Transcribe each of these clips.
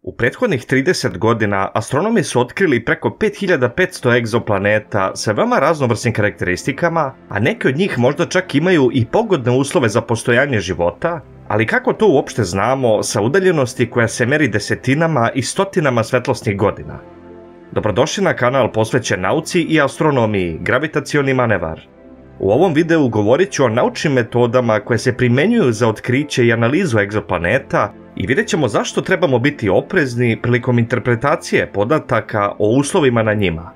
U prethodnih 30 godina astronomi su otkrili preko 5500 egzoplaneta sa veoma raznovrsnim karakteristikama, a neki od njih možda čak imaju i pogodne uslove za postojanje života, ali kako to uopšte znamo sa udaljenosti koja se meri desetinama i stotinama svetlosnih godina? Dobrodošli na kanal posvećen nauci i astronomiji, gravitacioni manevar. U ovom videu govorit ću o naučnim metodama koje se primenjuju za otkriće i analizu egzoplaneta i vidjet ćemo zašto trebamo biti oprezni prilikom interpretacije podataka o uslovima na njima.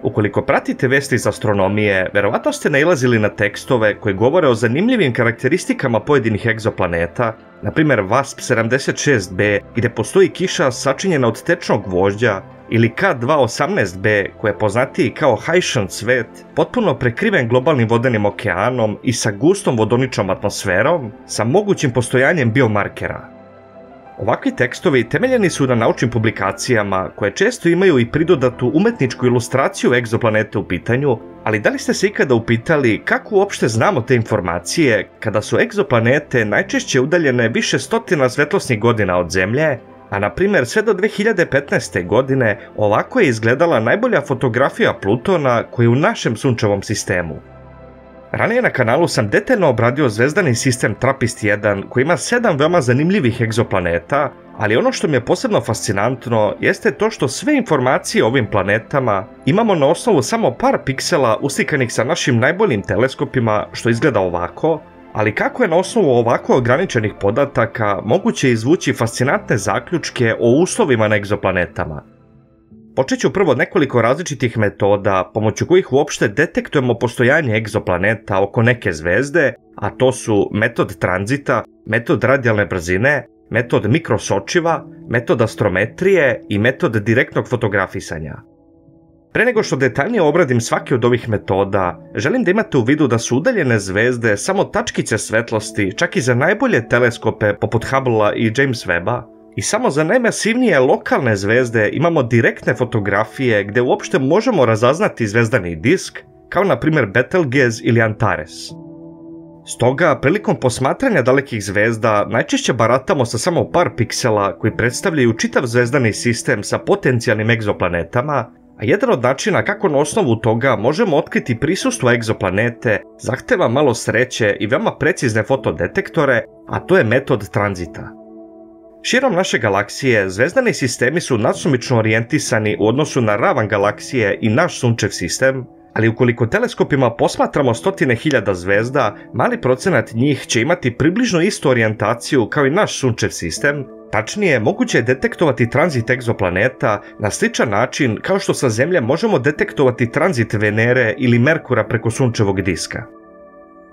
Ukoliko pratite vesti iz astronomije, verovatno ste nailazili na tekstove koji govore o zanimljivim karakteristikama pojedinih egzoplaneta, npr. WASP-76b gdje postoji kiša sačinjena od tečnog gvožđa, ili K2-18b koji je poznatiji kao Haitian svet, potpuno prekriven globalnim vodenim okeanom i sa gustom vodoničnom atmosferom, sa mogućim postojanjem biomarkera. Ovakvi tekstovi temeljeni su na naučnim publikacijama koje često imaju i pridodatu umetničku ilustraciju egzoplaneta u pitanju, ali da li ste se ikada upitali kako uopšte znamo te informacije kada su egzoplanete najčešće udaljene više stotina svetlosnih godina od Zemlje, a na primjer sve do 2015. godine ovako je izgledala najbolja fotografija Plutona koji je u našem sunčevom sistemu. Ranije na kanalu sam detaljno obradio zvezdani sistem TRAPPIST-1 koji ima 7 veoma zanimljivih egzoplaneta, ali ono što mi je posebno fascinantno jeste to što sve informacije o ovim planetama imamo na osnovu samo par piksela uslikanih sa našim najboljim teleskopima, što izgleda ovako, ali kako je na osnovu ovako ograničenih podataka moguće izvući fascinantne zaključke o uslovima na egzoplanetama? Počet ću prvo od nekoliko različitih metoda pomoću kojih uopšte detektujemo postojanje egzoplaneta oko neke zvezde, a to su metod tranzita, metod radijalne brzine, metod mikrosočiva, metod astrometrije i metod direktnog fotografisanja. Pre nego što detaljnije obradim svaki od ovih metoda, želim da imate u vidu da su udaljene zvezde samo tačkice svetlosti čak i za najbolje teleskope poput Hubblea i James Webba, i samo za najmasivnije lokalne zvezde imamo direktne fotografije gdje uopšte možemo razaznati zvezdani disk, kao na primjer Betelgeuse ili Antares. Stoga, prilikom posmatranja dalekih zvezda najčešće baratamo sa samo par piksela koji predstavljaju čitav zvezdani sistem sa potencijalnim egzoplanetama, a jedan od načina kako na osnovu toga možemo otkriti prisustvo egzoplanete zahteva malo sreće i veoma precizne fotodetektore, a to je metod tranzita. Širom naše galaksije zvezdani sistemi su nasumično orijentisani u odnosu na ravan galaksije i naš sunčev sistem, ali ukoliko teleskopima posmatramo stotine hiljada zvezda, mali procenat njih će imati približno istu orijentaciju kao i naš sunčev sistem. Tačnije, moguće je detektovati tranzit egzoplaneta na sličan način kao što sa Zemlje možemo detektovati tranzit Venere ili Merkura preko sunčevog diska.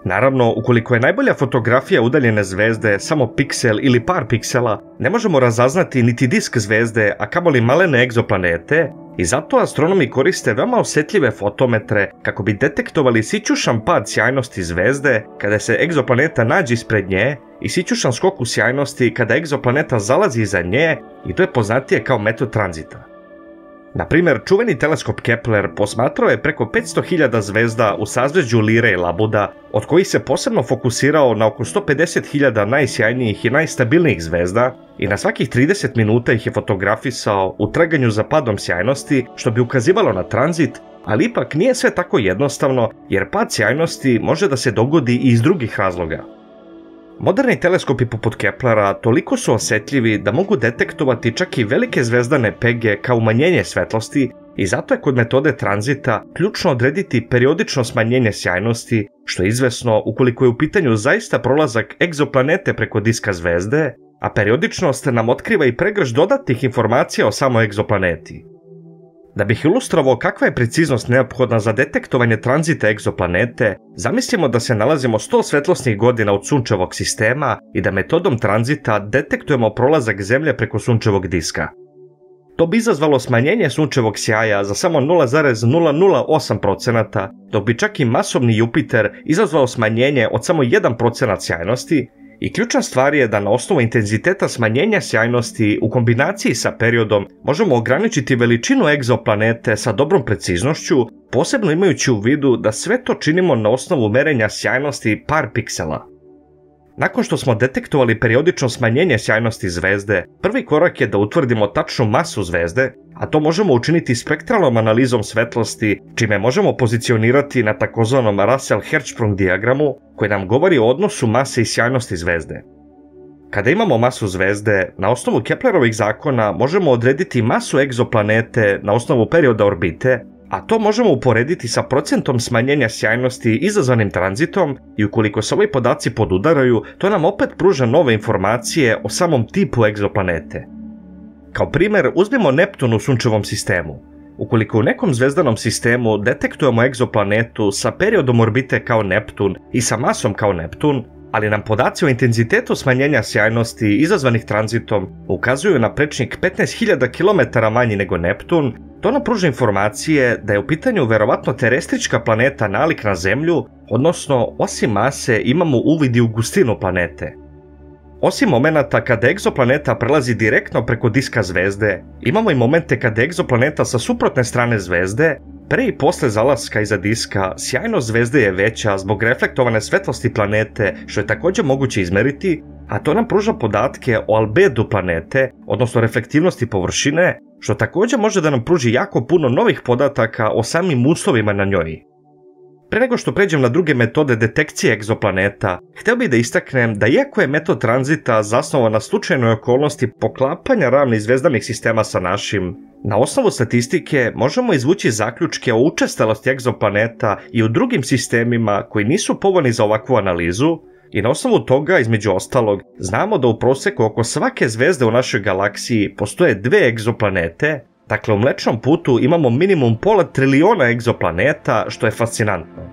Naravno, ukoliko je najbolja fotografija udaljene zvezde samo piksel ili par piksela, ne možemo razaznati niti disk zvezde, a kamoli malene egzoplanete, i zato astronomi koriste veoma osjetljive fotometre kako bi detektovali sićušan pad sjajnosti zvezde kada se egzoplaneta nađe ispred nje i sićušan skok u sjajnosti kada egzoplaneta zalazi iza nje, i to je poznatije kao metod tranzita. Na primjer, čuveni teleskop Kepler posmatrao je preko 500.000 zvezda u sazvežđu Lire i Labuda, od kojih se posebno fokusirao na oko 150.000 najsjajnijih i najstabilnijih zvezda i na svakih 30 minuta ih je fotografisao u traganju za padom sjajnosti, što bi ukazivalo na tranzit, ali ipak nije sve tako jednostavno jer pad sjajnosti može da se dogodi i iz drugih razloga. Moderni teleskopi poput Keplera toliko su osjetljivi da mogu detektovati čak i velike zvezdane pege kao umanjenje svetlosti, i zato je kod metode tranzita ključno odrediti periodično smanjenje sjajnosti, što je izvesno ukoliko je u pitanju zaista prolazak egzoplanete preko diska zvezde, a periodičnost nam otkriva i pregršt dodatnih informacija o samoj egzoplaneti. Da bih ilustrovao kakva je preciznost neophodna za detektovanje tranzita egzoplanete, zamislimo da se nalazimo 100 svetlosnih godina od sunčevog sistema i da metodom tranzita detektujemo prolazak Zemlje preko sunčevog diska. To bi izazvalo smanjenje sunčevog sjaja za samo 0,008%, dok bi čak i masovni Jupiter izazvao smanjenje od samo 1% sjajnosti, i ključna stvar je da na osnovu intenziteta smanjenja sjajnosti u kombinaciji sa periodom možemo ograničiti veličinu egzoplanete sa dobrom preciznošću, posebno imajući u vidu da sve to činimo na osnovu merenja sjajnosti par piksela. Nakon što smo detektovali periodično smanjenje sjajnosti zvezde, prvi korak je da utvrdimo tačnu masu zvezde, a to možemo učiniti spektralnom analizom svetlosti, čime možemo pozicionirati na takozvanom Russell-Hertzsprung dijagramu, koji nam govori o odnosu mase i sjajnosti zvezde. Kada imamo masu zvezde, na osnovu Keplerovih zakona možemo odrediti masu egzoplanete na osnovu perioda orbite, a to možemo uporediti sa procentom smanjenja sjajnosti izazvanim tranzitom i ukoliko se ovi podaci podudaraju, to nam opet pruža nove informacije o samom tipu egzoplanete. Kao primjer, uzmimo Neptun u sunčevom sistemu. Ukoliko u nekom zvezdanom sistemu detektujemo egzoplanetu sa periodom orbite kao Neptun i sa masom kao Neptun, ali nam podaci o intenzitetu smanjenja sjajnosti izazvanih tranzitom ukazuju na prečnik 15.000 km manji nego Neptun, to nam pruža informacije da je u pitanju verovatno terestrička planeta nalik na Zemlju, odnosno osim mase imamo uvid i u gustinu planete. Osim momenata kada egzoplaneta prelazi direktno preko diska zvezde, imamo i momente kada egzoplaneta sa suprotne strane zvezde, pre i posle zalaska iza diska, sjajnost zvezde je veća zbog reflektovane svetlosti planete, što je također moguće izmeriti, a to nam pruža podatke o albedu planete, odnosno reflektivnosti površine, što također može da nam pruži jako puno novih podataka o samim uslovima na njoj. Pre nego što pređem na druge metode detekcije egzoplaneta, htio bih da istaknem da iako je metod tranzita zasnovan na slučajnoj okolnosti poklapanja ravnih zvezdanih sistema sa našim, na osnovu statistike možemo izvući zaključke o učestalosti egzoplaneta i u drugim sistemima koji nisu povoljni za ovakvu analizu, i na osnovu toga, između ostalog, znamo da u proseku oko svake zvezde u našoj galaksiji postoje 2 egzoplanete. Dakle, u Mlečnom putu imamo minimum pola triliona egzoplaneta, što je fascinantno.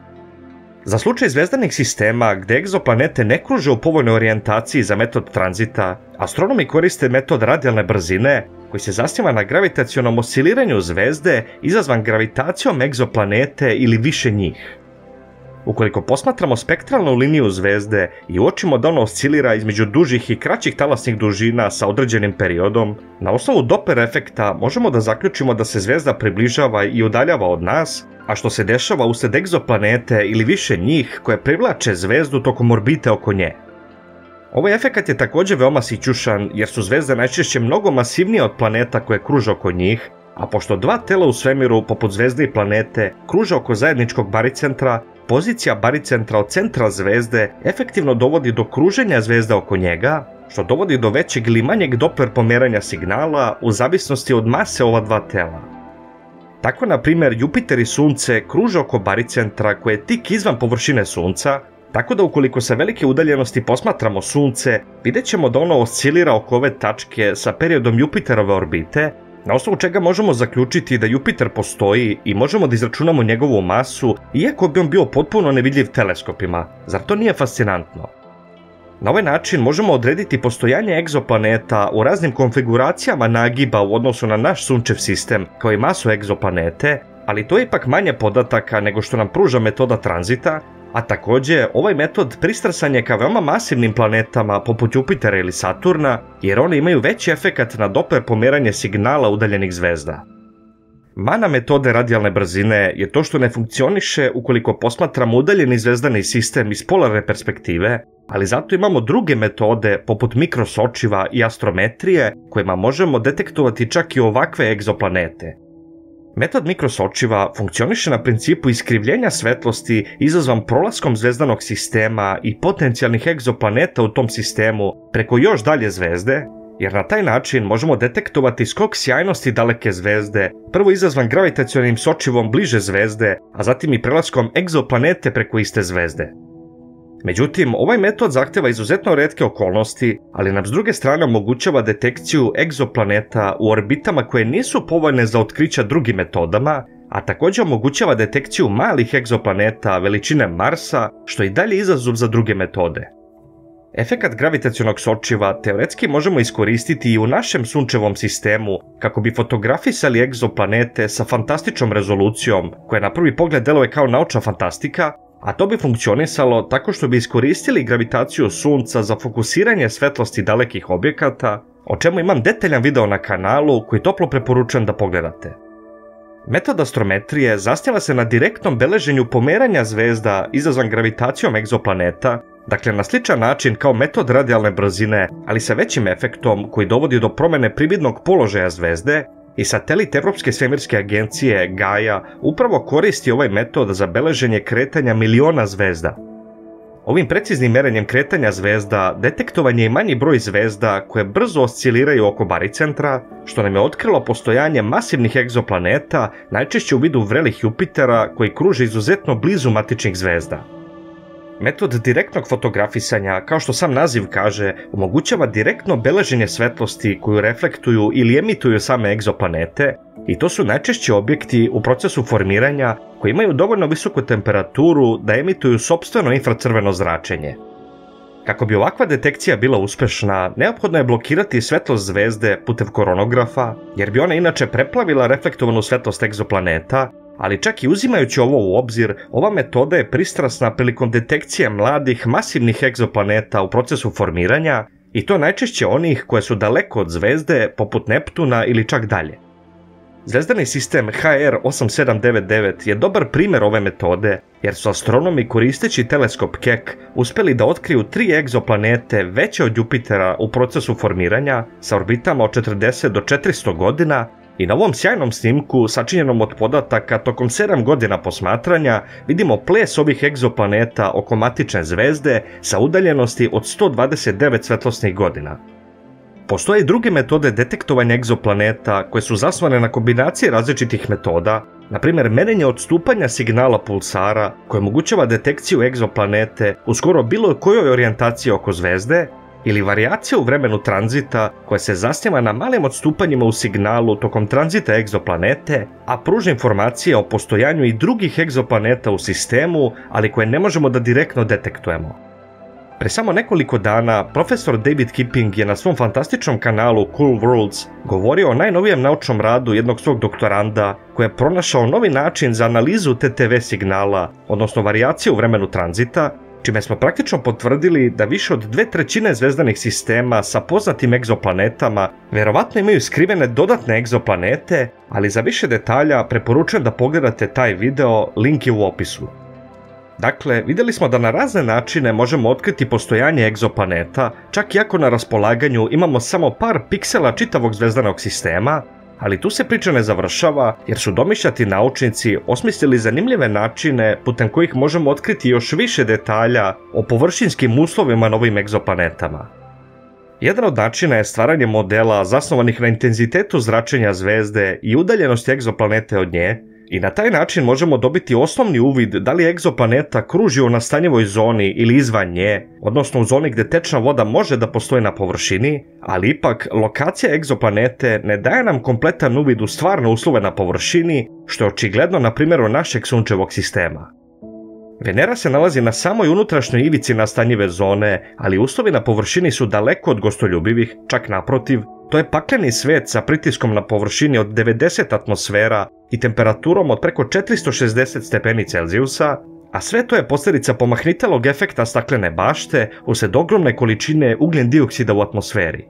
Za slučaj zvezdanih sistema gdje egzoplanete ne kruže u povoljnoj orijentaciji za metod tranzita, astronomi koriste metod radijalne brzine, koji se zasniva na gravitacionom osciliranju zvezde izazvan gravitacijom egzoplanete ili više njih. Ukoliko posmatramo spektralnu liniju zvezde i uočimo da ona oscilira između dužih i kraćih talasnih dužina sa određenim periodom, na osnovu Doppler efekta možemo da zaključimo da se zvezda približava i udaljava od nas, a što se dešava usred egzoplanete ili više njih koje privlače zvezdu tokom orbite oko nje. Ovaj efekat je također veoma sićušan jer su zvezde najčešće mnogo masivnije od planeta koje kruže oko njih, a pošto dva tela u svemiru poput zvezde i planete kruže oko zajedničkog baricentra, pozicija baricentra od centra zvezde efektivno dovodi do kruženja zvezde oko njega, što dovodi do većeg ili manjeg Doppler pomeranja signala u zavisnosti od mase ova dva tela. Tako, na primjer, Jupiter i Sunce kruže oko baricentra koje je tik izvan površine Sunca, tako da ukoliko sa velike udaljenosti posmatramo Sunce, vidjet ćemo da ono oscilira oko ove tačke sa periodom Jupiterove orbite, na osnovu čega možemo zaključiti da Jupiter postoji i možemo da izračunamo njegovu masu, iako bi on bio potpuno nevidljiv teleskopima. Zar to nije fascinantno? Na ovaj način možemo odrediti postojanje egzoplaneta u raznim konfiguracijama nagiba u odnosu na naš sunčev sistem, kao i masu egzoplanete, ali to je ipak manje podataka nego što nam pruža metoda tranzita, a također ovaj metod pristrasan je ka veoma masivnim planetama poput Jupitera ili Saturna, jer one imaju veći efekat na Doppler pomeranje signala udaljenih zvezda. Mana metode radijalne brzine je to što ne funkcioniše ukoliko posmatramo udaljeni zvezdani sistem iz polarne perspektive, ali zato imamo druge metode poput mikrosočiva i astrometrije kojima možemo detektovati čak i ovakve egzoplanete. Metod mikrosočiva funkcioniše na principu iskrivljenja svetlosti izazvan prolaskom zvezdanog sistema i potencijalnih egzoplaneta u tom sistemu preko još dalje zvezde, jer na taj način možemo detektovati skok sjajnosti daleke zvezde, prvo izazvan gravitacionim sočivom bliže zvezde, a zatim i prelaskom egzoplanete preko iste zvezde. Međutim, ovaj metod zahteva izuzetno retke okolnosti, ali nam s druge strane omogućava detekciju egzoplaneta u orbitama koje nisu povoljne za otkrića drugim metodama, a također omogućava detekciju malih egzoplaneta veličine Marsa, što je i dalje izazov za druge metode. Efekat gravitacionog sočiva teoretski možemo iskoristiti i u našem sunčevom sistemu kako bi fotografisali egzoplanete sa fantastičnom rezolucijom, koja na prvi pogled deluje kao naučna fantastika, a to bi funkcionisalo tako što bi iskoristili gravitaciju Sunca za fokusiranje svetlosti dalekih objekata, o čemu imam detaljan video na kanalu koji toplo preporučujem da pogledate. Metod astrometrije zasniva se na direktnom beleženju pomeranja zvezda izazvan gravitacijom egzoplaneta, Dakle, na sličan način kao metod radijalne brzine, ali sa većim efektom koji dovodi do promjene prividnog položaja zvezde, i satelit Evropske svemirske agencije Gaia upravo koristi ovaj metod za beleženje kretanja miliona zvezda. Ovim preciznim merenjem kretanja zvezda detektovan je i manji broj zvezda koje brzo osciliraju oko baricentra, što nam je otkrilo postojanje masivnih egzoplaneta, najčešće u vidu vrelih Jupitera koji kruže izuzetno blizu matičnih zvezda. Metod direktnog fotografisanja, kao što sam naziv kaže, omogućava direktno beleženje svetlosti koju reflektuju ili emituju same egzoplanete, i to su najčešće objekti u procesu formiranja koji imaju dovoljno visoku temperaturu da emituju sopstveno infracrveno zračenje. Kako bi ovakva detekcija bila uspešna, neophodno je blokirati svetlost zvezde putem koronografa, jer bi ona inače preplavila reflektovanu svetlost egzoplaneta, ali čak i uzimajući ovo u obzir, ova metoda je pristrasna prilikom detekcije mladih masivnih egzoplaneta u procesu formiranja, i to najčešće onih koje su daleko od zvezde, poput Neptuna ili čak dalje. Zvezdani sistem HR 8799 je dobar primjer ove metode, jer su astronomi koristeći teleskop Keck uspjeli da otkriju 3 egzoplanete veće od Jupitera u procesu formiranja sa orbitama od 40 do 400 godina, i na ovom sjajnom snimku, sačinjenom od podataka tokom 7 godina posmatranja, vidimo ples ovih egzoplaneta oko matične zvezde sa udaljenosti od 129 svetlosnih godina. Postoje i druge metode detektovanja egzoplaneta koje su zasnovane na kombinaciji različitih metoda, na primjer merenje odstupanja signala pulsara koje omogućava detekciju egzoplanete u skoro bilo kojoj orijentaciji oko zvezde, ili varijacija u vremenu tranzita koja se zasniva na malim odstupanjima u signalu tokom tranzita egzoplanete, a pruža informacije o postojanju i drugih egzoplaneta u sistemu, ali koje ne možemo da direktno detektujemo. Pre samo nekoliko dana, profesor David Kipping je na svom fantastičnom kanalu Cool Worlds govorio o najnovijem naučnom radu jednog svog doktoranda koji je pronašao novi način za analizu TTV signala, odnosno varijacije u vremenu tranzita, čime smo praktično potvrdili da više od 2/3 zvezdanih sistema sa poznatim egzoplanetama verovatno imaju skrivene dodatne egzoplanete, ali za više detalja preporučujem da pogledate taj video, link je u opisu. Dakle, vidjeli smo da na razne načine možemo otkriti postojanje egzoplaneta, čak i ako na raspolaganju imamo samo par piksela čitavog zvezdanog sistema, ali tu se priča ne završava jer su domišljati naučnici osmislili zanimljive načine putem kojih možemo otkriti još više detalja o površinskim uslovima na ovim egzoplanetama. Jedan od načina je stvaranje modela zasnovanih na intenzitetu zračenja zvezde i udaljenosti egzoplanete od nje, i na taj način možemo dobiti osnovni uvid da li egzoplaneta kruži u nastanjivoj zoni ili izvan nje, odnosno u zoni gdje tečna voda može da postoji na površini, ali ipak lokacija egzoplanete ne daje nam kompletan uvid u stvarne uslove na površini, što je očigledno na primjeru našeg sunčevog sistema. Venera se nalazi na samoj unutrašnjoj ivici nastanjive zone, ali uslovi na površini su daleko od gostoljubivih, čak naprotiv, to je pakleni svet sa pritiskom na površini od 90 atmosfera i temperaturom od preko 460 stepeni Celzijusa, a sve to je posljedica pomahnitelog efekta staklene bašte uslijed ogromne količine ugljen dioksida u atmosferi.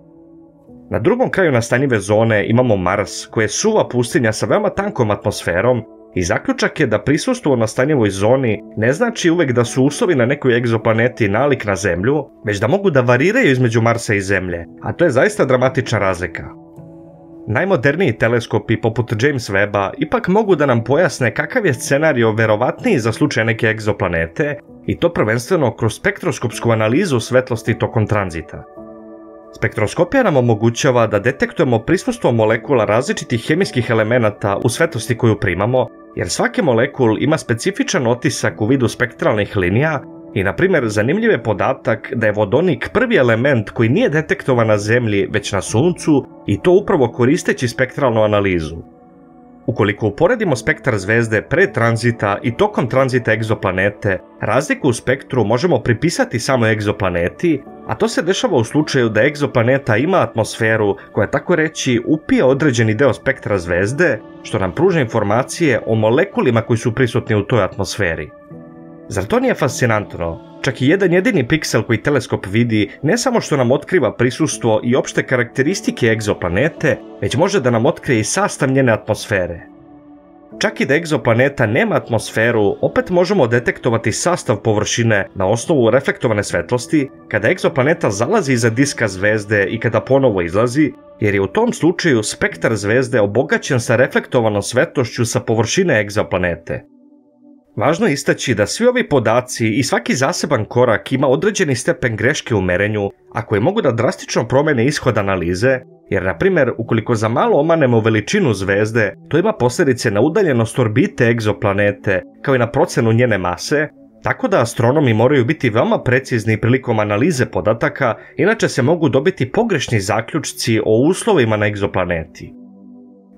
Na drugom kraju nastanjive zone imamo Mars, koji je suva pustinja sa veoma tankom atmosferom, i zaključak je da prisustvo u nastanjivoj zoni ne znači uvek da su uslovi na nekoj egzoplaneti nalik na Zemlju, već da mogu da variraju između Marsa i Zemlje, a to je zaista dramatična razlika. Najmoderniji teleskopi poput James Webba ipak mogu da nam pojasne kakav je scenario verovatniji za slučaj neke egzoplanete, i to prvenstveno kroz spektroskopsku analizu svetlosti tokom tranzita. Spektroskopija nam omogućava da detektujemo prisustvo molekula različitih hemijskih elemenata u svetlosti koju primamo, jer svaki molekul ima specifičan otisak u vidu spektralnih linija i, na primjer, zanimljiv je podatak da je vodonik prvi element koji nije detektovan na Zemlji već na Suncu, i to upravo koristeći spektralnu analizu. Ukoliko uporedimo spektar zvezde pre tranzita i tokom tranzita egzoplanete, razliku u spektru možemo pripisati samo egzoplaneti, a to se dešava u slučaju da egzoplaneta ima atmosferu koja, tako reći, upija određeni deo spektra zvezde, što nam pruža informacije o molekulima koji su prisutni u toj atmosferi. Zar to nije fascinantno? Čak i jedan jedini piksel koji teleskop vidi ne samo što nam otkriva prisustvo i opšte karakteristike egzoplanete, već može da nam otkrije i sastav njene atmosfere. Čak i da egzoplaneta nema atmosferu, opet možemo detektovati sastav površine na osnovu reflektovane svetlosti kada egzoplaneta zalazi iza diska zvezde i kada ponovo izlazi, jer je u tom slučaju spektar zvezde obogaćen sa reflektovanom svetlošću sa površine egzoplanete. Važno je istaći da svi ovi podaci i svaki zaseban korak ima određeni stepen greške u merenju, a koji mogu da drastično promene ishod analize, jer, na primjer, ukoliko za malo omanemo veličinu zvezde, to ima posljedice na udaljenost orbite egzoplanete, kao i na procenu njene mase, tako da astronomi moraju biti veoma precizni prilikom analize podataka, inače se mogu dobiti pogrešni zaključci o uslovima na egzoplaneti.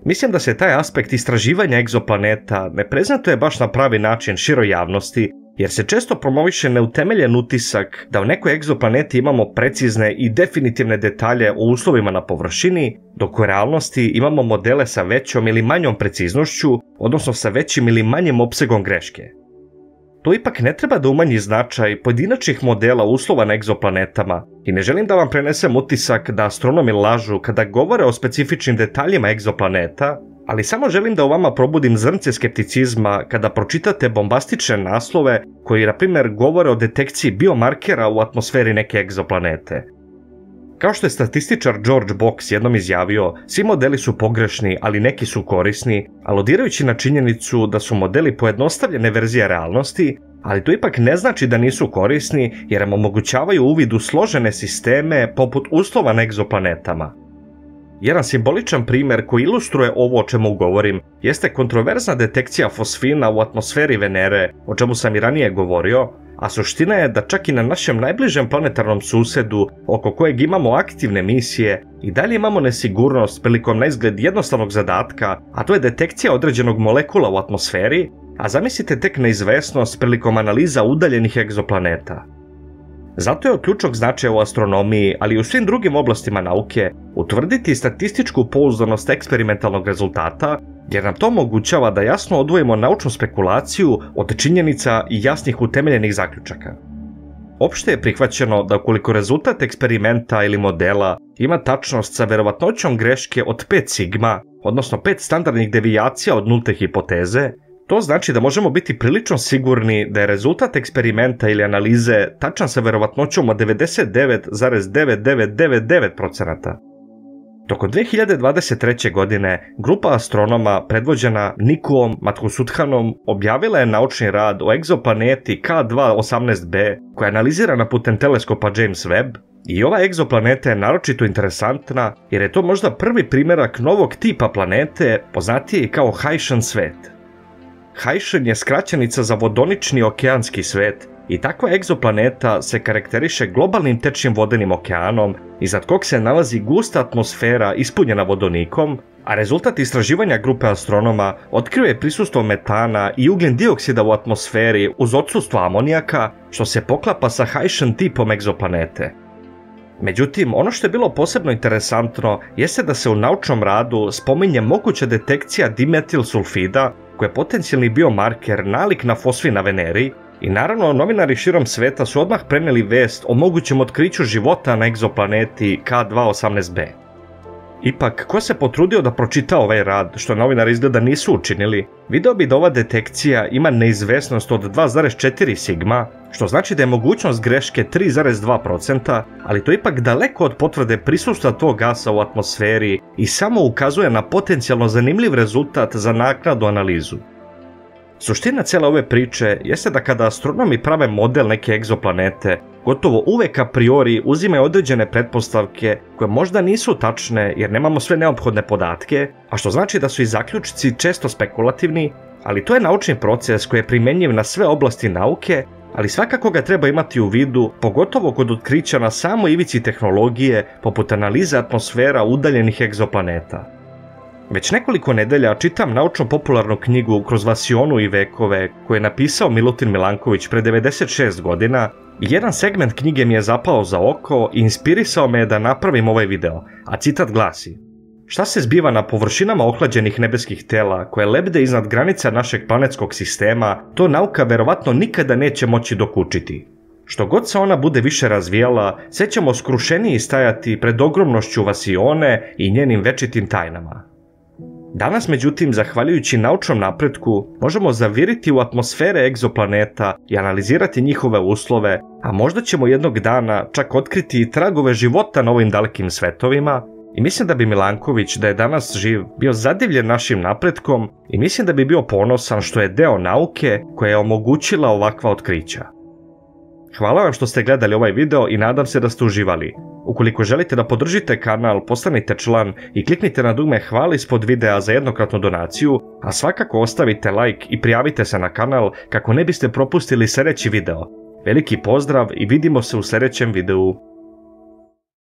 Mislim da se taj aspekt istraživanja egzoplaneta ne prezentuje baš na pravi način široj javnosti, jer se često promoviše neutemeljen utisak da u nekoj egzoplaneti imamo precizne i definitivne detalje o uslovima na površini, dok u realnosti imamo modele sa većom ili manjom preciznošću, odnosno sa većim ili manjim opsegom greške. To ipak ne treba da umanji značaj pojedinačnih modela uslova na egzoplanetama i ne želim da vam prenesem utisak da astronomi lažu kada govore o specifičnim detaljima egzoplaneta, ali samo želim da u vama probudim zrnce skepticizma kada pročitate bombastične naslove koji, na primjer, govore o detekciji biomarkera u atmosferi neke egzoplanete. Kao što je statističar George Box jednom izjavio, svi modeli su pogrešni, ali neki su korisni, aludirajući na činjenicu da su modeli pojednostavljene verzije realnosti, ali to ipak ne znači da nisu korisni jer nam omogućavaju uvid u složene sisteme poput uslova na egzoplanetama. Jedan simboličan primjer koji ilustruje ovo o čemu govorim jeste kontroverzna detekcija fosfina u atmosferi Venere, o čemu sam i ranije govorio, a suština je da čak i na našem najbližem planetarnom susedu, oko kojeg imamo aktivne misije, i dalje imamo nesigurnost prilikom naizgled jednostavnog zadatka, a to je detekcija određenog molekula u atmosferi, a zamislite tek neizvesnost prilikom analiza udaljenih egzoplaneta. Zato je od ključnog značaja u astronomiji, ali i u svim drugim oblastima nauke, utvrditi statističku pouzdanost eksperimentalnog rezultata, jer nam to omogućava da jasno odvojimo naučnu spekulaciju od činjenica i jasnih utemeljenih zaključaka. Opšte je prihvaćeno da ukoliko rezultat eksperimenta ili modela ima tačnost sa verovatnoćom greške od 5 sigma, odnosno 5 standardnih devijacija od nulte hipoteze, to znači da možemo biti prilično sigurni da je rezultat eksperimenta ili analize tačan sa verovatnoćom od 99,9999%. Tokom 2023. godine grupa astronoma predvođena Nikuom Madhusudhanom objavila je naučni rad o egzoplaneti K2-18b koja je analizirana putem teleskopa James Webb, i ova egzoplaneta je naročito interesantna jer je to možda prvi primjerak novog tipa planete poznatiji kao Haitian svet. Haitian je skraćenica za vodonični okeanski svet i takva egzoplaneta se karakteriše globalnim tečnim vodenim okeanom iznad kog se nalazi gusta atmosfera ispunjena vodonikom, a rezultat istraživanja grupe astronoma otkrio je prisustvo metana i ugljen dioksida u atmosferi uz odsustvo amonijaka, što se poklapa sa Haitian tipom egzoplanete. Međutim, ono što je bilo posebno interesantno jeste da se u naučnom radu spominje moguća detekcija dimetil sulfida, koji je potencijalni biomarker nalik na fosfin na Veneri, i naravno novinari širom sveta su odmah prenijeli vest o mogućem otkriću života na egzoplaneti K2-18b. Ipak, ko se potrudio da pročita ovaj rad, što novinari izgleda nisu učinili, video bi da ova detekcija ima neizvesnost od 2,4 sigma, što znači da je mogućnost greške 3,2%, ali to je ipak daleko od potvrde prisustva tog gasa u atmosferi i samo ukazuje na potencijalno zanimljiv rezultat za naknadnu analizu. Suština cijele ove priče jeste da kada astronomi prave model neke egzoplanete, gotovo uvek a priori uzimaju određene pretpostavke koje možda nisu tačne jer nemamo sve neophodne podatke, a što znači da su i zaključci često spekulativni, ali to je naučni proces koji je primjenjiv na sve oblasti nauke, ali svakako ga treba imati u vidu, pogotovo kod otkrića na samoj ivici tehnologije poput analize atmosfera udaljenih egzoplaneta. Već nekoliko nedelja čitam naučno-popularnu knjigu Kroz vasionu i vekove koju je napisao Milutin Milanković pre 96 godina i jedan segment knjige mi je zapao za oko i inspirisao me da napravim ovaj video, a citat glasi: "Šta se zbiva na površinama ohlađenih nebeskih tela koje lebde iznad granica našeg planetskog sistema, to nauka verovatno nikada neće moći dokučiti. Što god se ona bude više razvijala, sve ćemo skrušeniji stajati pred ogromnošću vasione i njenim večitim tajnama." Danas, međutim, zahvaljujući naučnom napretku, možemo zaviriti u atmosfere egzoplaneta i analizirati njihove uslove, a možda ćemo jednog dana čak otkriti i tragove života na ovim dalekim svetovima. I mislim da bi Milanković, da je danas živ, bio zadivljen našim napretkom i mislim da bi bio ponosan što je deo nauke koja je omogućila ovakva otkrića. Hvala vam što ste gledali ovaj video i nadam se da ste uživali. Ukoliko želite da podržite kanal, postanite član i kliknite na dugme hvala ispod videa za jednokratnu donaciju, a svakako ostavite like i prijavite se na kanal kako ne biste propustili sljedeći video. Veliki pozdrav i vidimo se u sljedećem videu.